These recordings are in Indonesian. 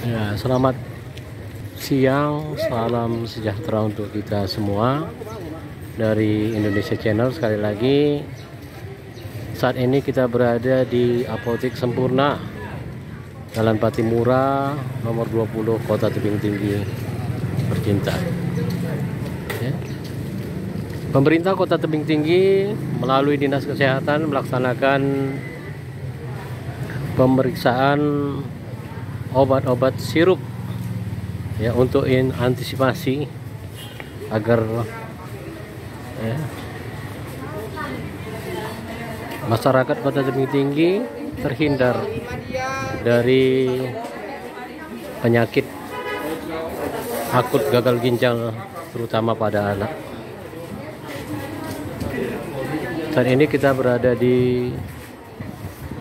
Ya, selamat siang, salam sejahtera untuk kita semua dari Indonesia Channel. Sekali lagi, saat ini kita berada di Apotek Sempurna, Jalan Patimura, nomor 20, Kota Tebing Tinggi, Percinta. Ya. Pemerintah Kota Tebing Tinggi melalui Dinas Kesehatan melaksanakan pemeriksaan obat-obat sirup ya untuk antisipasi agar ya, masyarakat Kota Tebing Tinggi terhindar dari penyakit akut gagal ginjal terutama pada anak. Saat ini kita berada di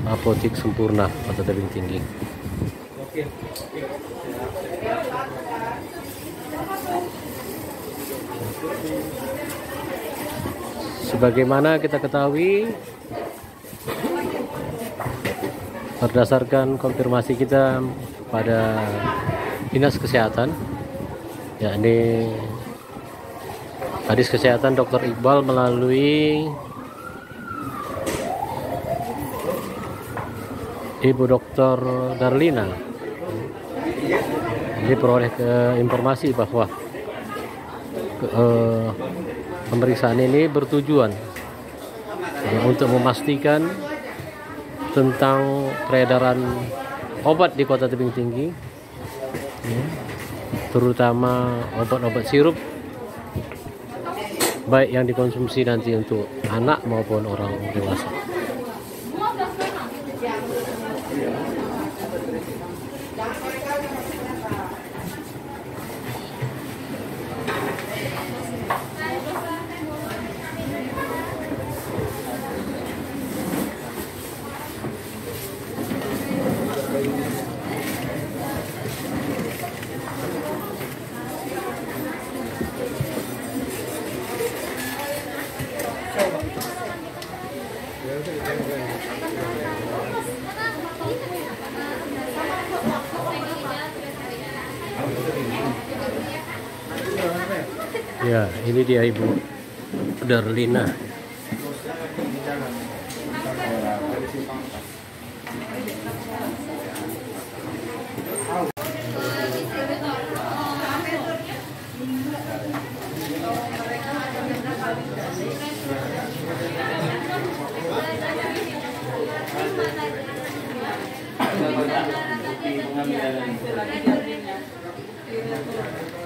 Apotek Sempurna Kota Tebing Tinggi. Sebagaimana kita ketahui, berdasarkan konfirmasi kita pada Dinas Kesehatan, yakni Kadis Kesehatan Dr. Iqbal melalui Ibu Dr. Darlina, diperoleh informasi bahwa pemeriksaan ini bertujuan untuk memastikan tentang peredaran obat di Kota Tebing Tinggi, terutama obat-obat sirup, baik yang dikonsumsi nanti untuk anak maupun orang dewasa. Ya, ini dia Ibu Darlina.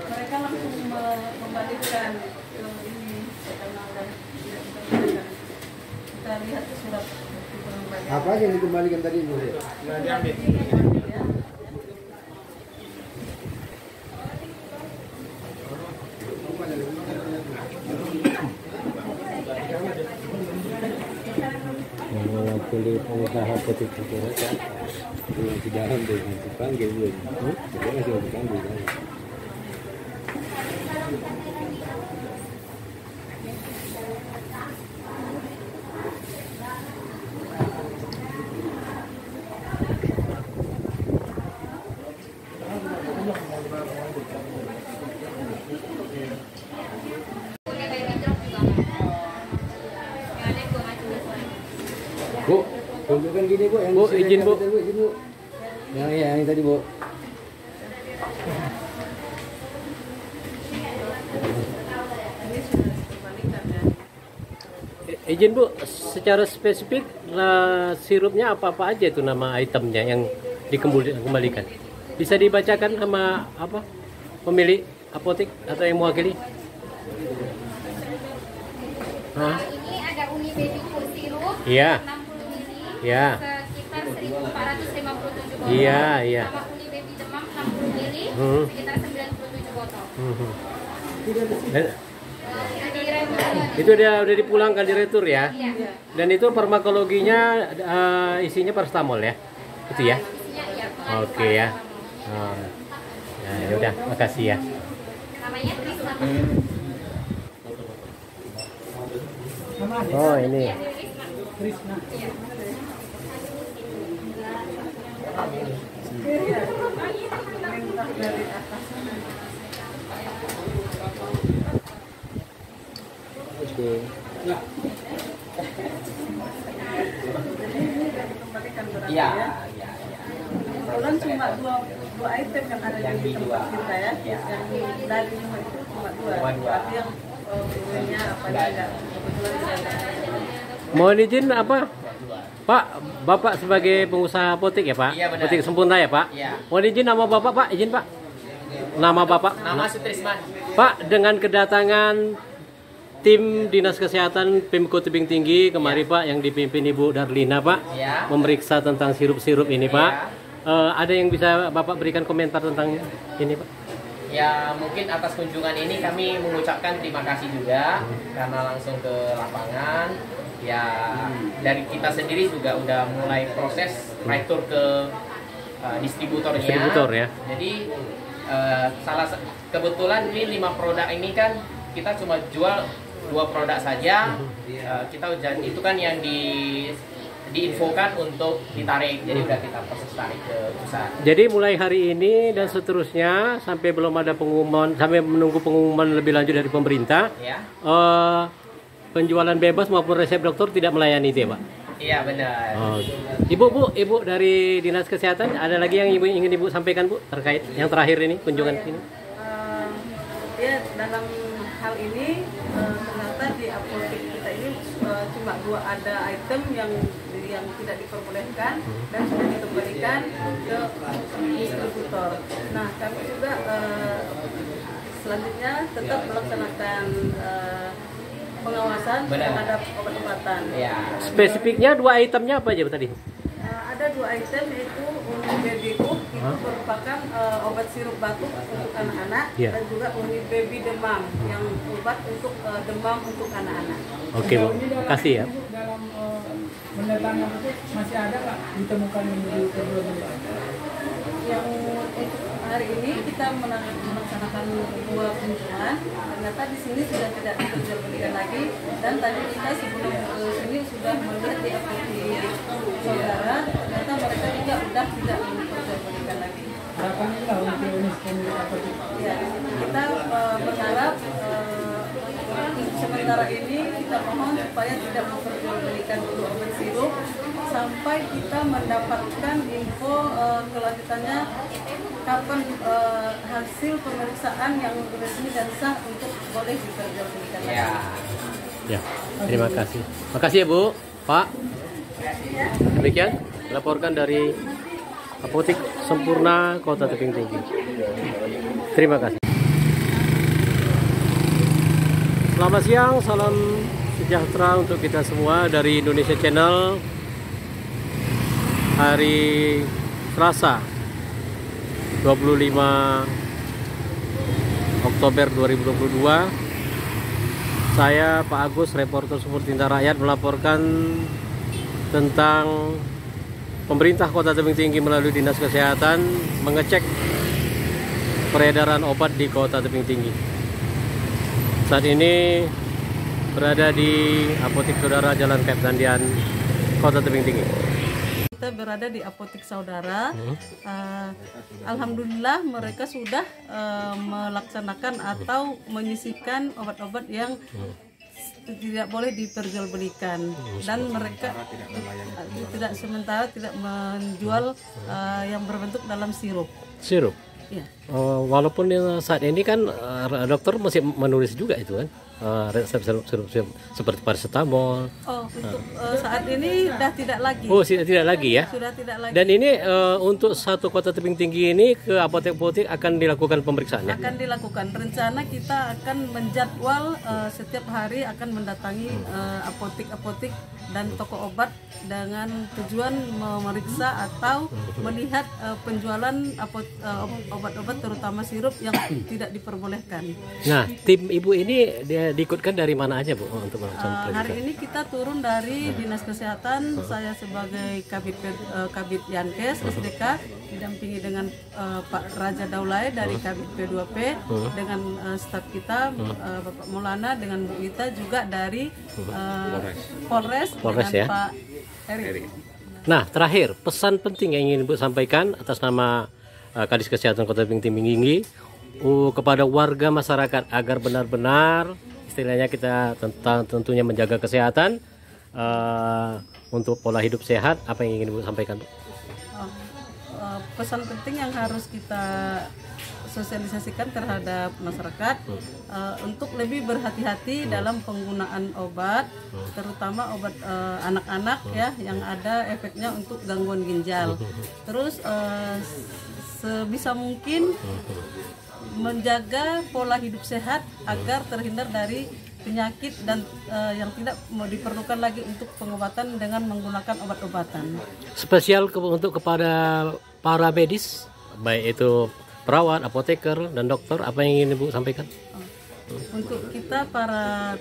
Mereka langsung membalikan ke ini kita lihat surat apa aja yang dikembalikan tadi Bu? Mewakili pengusaha Apotek Sempurna di dalam dengan dipanggil belum? Sudah masih dipanggil. Bu, tunjukkan gini Bu, yang Bu, izin Bu. Izin Bu. Yang tadi Bu. Izin Bu, secara spesifik sirupnya apa-apa aja itu nama itemnya yang dikembalikan. Bisa dibacakan sama apa? Pemilik apotek atau yang mewakili? Ini ada Uni Baby Cool Sirup, Iya. 60 ml, Iya. sekitar 1.457 botol. Iya, iya. Sama Uni Baby Demam 60 ml, sekitar 97 botol. Itu udah dipulangkan di retur ya? Iya. Dan itu farmakologinya isinya paracetamol ya? Itu ya? Isinya iya. Oke ya. Ya udah, makasih ya. Namanya Krisna. Oh ini. Krisna. Iya. dari atas. Oke. Ya. Dikembalikan berarti Iya, ya. iya, iya. Kebetulan cuma dua item yang ada Yang di di tempat dua. kita ya. Iya. Yang dari rumah itu cuma dua. Cuma dua. Berarti yang bumbunya apa enggak kebetulan tidak ada. Mohon izin apa? Pak, Bapak sebagai pengusaha apotek ya Pak? Iya, benar. Apotek Sempurna ya Pak? Iya. Mohon izin nama Bapak Pak, izin Pak. Nama Bapak? Nama Sutrisman. Pak, dengan kedatangan tim Dinas Kesehatan Pemko Tebing Tinggi kemari Pak yang dipimpin Ibu Darlina Pak, Ya. memeriksa tentang sirup-sirup ini Pak. Ada yang bisa Bapak berikan komentar tentang ini Pak? Ya, mungkin atas kunjungan ini kami mengucapkan terima kasih juga karena langsung ke lapangan. Ya, dari kita sendiri juga udah mulai proses right tour ke distributornya. Distributor ya. Jadi kebetulan ini 5 produk ini kan kita cuma jual 2 produk saja. Itu kan yang diinfokan untuk ditarik. Jadi udah kita proses tarik ke pusat. Jadi mulai hari ini dan seterusnya sampai belum ada pengumuman, sampai menunggu pengumuman lebih lanjut dari pemerintah, Ya. penjualan bebas maupun resep dokter tidak melayani itu ya Pak? Iya, benar. Oh. Ibu dari Dinas Kesehatan ada lagi yang Ibu ingin Ibu sampaikan Bu terkait yang terakhir ini kunjungan ini? Ya, dalam hal ini ternyata di apotek kita ini cuma ada item yang tidak diperbolehkan dan sudah dikembalikan ke distributor. Nah, kami juga selanjutnya tetap melaksanakan pengawasan terhadap obat-obatan. Ya. Spesifiknya 2 itemnya apa aja Bu tadi? Ada 2 item yaitu Uni Baby Cook itu merupakan obat sirup batuk untuk anak-anak dan juga Uni Baby Demam yang obat untuk demam untuk anak-anak. Oke Bu, kasih ya. Dalam mendatangan itu masih ada nggak ditemukan yang diperjualbelikan? Yang hari ini kita melaksanakan 2 kunjungan, ternyata di sini sudah tidak diperjualbelikan lagi dan tadi kita sebelum ke sini sudah melihat di apotek saudara, ternyata mereka juga sudah tidak diperjualbelikan lagi. Harapannya lah untuk Unis pemilik apotek. Ya, kita berharap sementara ini kita mohon supaya tidak memperjualbelikan dulu obat sirup sampai kita mendapatkan info kelanjutannya kapan hasil pemeriksaan yang resmi dan sah untuk boleh diperjualbelikan. Ya. Ya, terima kasih. Makasih ya Bu, Pak. Demikian laporkan dari Apotek Sempurna Kota Tebing Tinggi. Terima kasih. Selamat siang, salam sejahtera untuk kita semua dari Indonesia Channel. Hari Selasa 25 Oktober 2022, saya Pak Agus, reporter Sumur Tinta Rakyat, melaporkan tentang pemerintah Kota Tebing Tinggi melalui Dinas Kesehatan mengecek peredaran obat di Kota Tebing Tinggi. Saat ini berada di Apotek Saudara Jalan Kaptendian, Kota Tebing Tinggi. Kita berada di apotek saudara. Alhamdulillah mereka sudah melaksanakan atau menyisihkan obat-obat yang tidak boleh diperjualbelikan dan mereka tidak sementara tidak menjual yang berbentuk dalam sirup. Sirup. Ya. Walaupun saat ini kan dokter masih menulis juga itu kan, resep sirup seperti paracetamol. Oh, untuk saat ini sudah tidak lagi. Oh, tidak lagi ya. Sudah tidak lagi. Dan ini untuk satu Kota Tebing Tinggi ini ke apotek-apotek akan dilakukan pemeriksaannya. Akan dilakukan. Rencana kita akan menjadwal setiap hari akan mendatangi apotek-apotek dan toko obat dengan tujuan memeriksa atau melihat penjualan obat-obat terutama sirup yang tidak diperbolehkan. Nah, tim Ibu ini diikutkan dari mana aja Bu untuk melakukan Hari ini kita turun dari Dinas Kesehatan, saya sebagai Kabid Yankes SDK didampingi dengan Pak Raja Daulay dari Kabid P2P dengan staf kita Bapak Maulana dengan Bu Ita juga dari Polres dengan ya? Pak Erik. Nah, terakhir pesan penting yang ingin Ibu sampaikan atas nama Kadis Kesehatan Kota Tebing Tinggi kepada warga masyarakat agar benar-benar istilahnya kita tentunya menjaga kesehatan untuk pola hidup sehat. Apa yang ingin Ibu sampaikan, Bu? Pesan penting yang harus kita sosialisasikan terhadap masyarakat untuk lebih berhati-hati dalam penggunaan obat, terutama obat anak-anak ya yang ada efeknya untuk gangguan ginjal. Terus sebisa mungkin menjaga pola hidup sehat agar terhindar dari penyakit dan yang tidak mau diperlukan lagi untuk pengobatan dengan menggunakan obat-obatan. Spesial untuk kepada para medis, baik itu perawat, apoteker, dan dokter, apa yang ingin Ibu sampaikan? Untuk kita para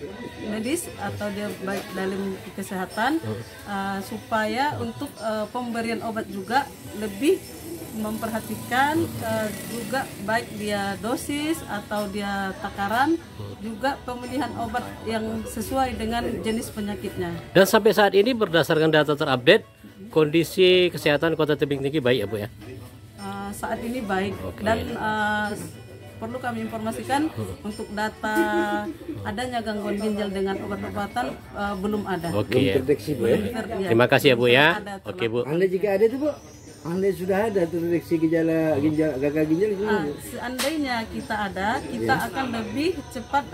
medis atau dia baik dalam kesehatan, supaya untuk pemberian obat juga lebih memperhatikan juga baik dia dosis atau dia takaran, juga pemilihan obat yang sesuai dengan jenis penyakitnya. Dan sampai saat ini berdasarkan data terupdate, kondisi kesehatan Kota Tebing Tinggi baik ya Bu ya? Saat ini baik. Dan perlu kami informasikan untuk data adanya gangguan ginjal dengan obat-obatan belum ada. Oke. Terdeteksi Bu ya. Terima kasih ya Bu ya. Oke Bu. Anda jika ada tuh Bu, Anda sudah ada terdeteksi gejala gagal ginjal gimana? Seandainya kita ada, kita akan lebih cepat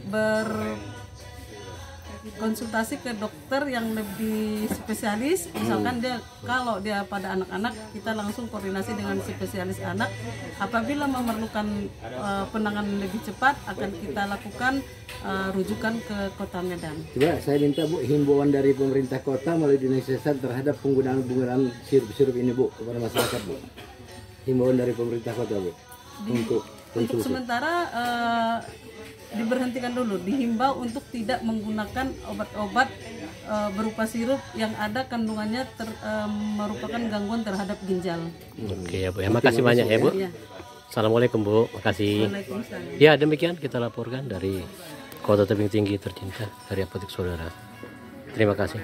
berkonsultasi ke dokter yang lebih spesialis. Misalkan kalau dia pada anak-anak, kita langsung koordinasi dengan spesialis anak. Apabila memerlukan penanganan lebih cepat, akan kita lakukan rujukan ke Kota Medan. Coba saya minta Bu himbauan dari pemerintah kota melalui dinas kesehatan terhadap penggunaan sirup ini Bu kepada masyarakat Bu. Himbauan dari pemerintah kota Bu untuk sementara diberhentikan dulu, dihimbau untuk tidak menggunakan obat-obat berupa sirup yang ada kandungannya merupakan gangguan terhadap ginjal. Oke ya Bu, makasih banyak ya Bu. Ya. Assalamualaikum Bu, makasih. Waalaikumsalam. Ya demikian kita laporkan dari Kota Tebing Tinggi tercinta dari Apotek Saudara. Terima kasih.